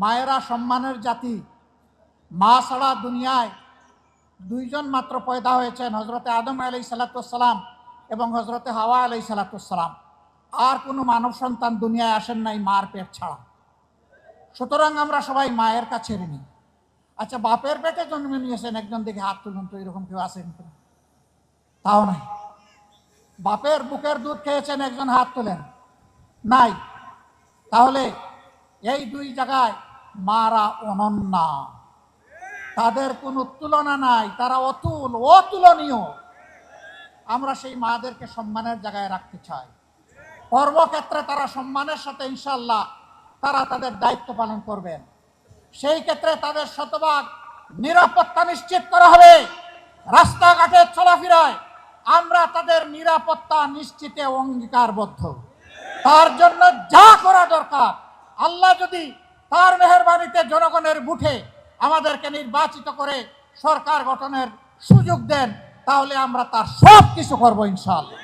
মায়েরা সম্মানের জাতি। মা ছাড়া দুনিয়ায় দুইজন মাত্র পয়দা হয়েছেন, হজরতে আদম আলাইহিসসালাম এবং হজরতে হাওয়া আলাইহিসসালাম। আর কোনো মানব সন্তান দুনিয়ায় আসেন নাই মার পেট ছাড়া। সুতরাং আমরা সবাই মায়ের কাছে ঋণী। আচ্ছা, বাপের পেটে জন্ম নিয়েছেন একজন, দেখে হাত তুলুন তো, এরকম কেউ আছেন? তাও নাই। বাপের বুকের দুধ খেয়েছেন একজন, হাত তোলেন। নাই। তাহলে এই দুই জায়গায় মারা অনন্যা, তাদের কোনো তুলনা নাই, তারা অতুলনীয়। আমরা সেই মাদেরকে সম্মানের জায়গায় রাখতে চাই। কর্মক্ষেত্রে তারা সম্মানের সাথে ইনশাআল্লাহ তারা তাদের দায়িত্ব পালন করবেন। সেই ক্ষেত্রে তাদের শতভাগ নিরাপত্তা নিশ্চিত করা হবে। রাস্তাঘাটে চলাফেরায় আমরা তাদের নিরাপত্তা নিশ্চিতে অঙ্গীকারবদ্ধ। তার জন্য যা করা দরকার, আল্লাহ যদি তার মেহেরবানিতে জনগণের ভোটে আমাদেরকে নির্বাচিত করে সরকার গঠনের সুযোগ দেন, তাহলে আমরা তার সব কিছু করবো ইনশাআল্লাহ।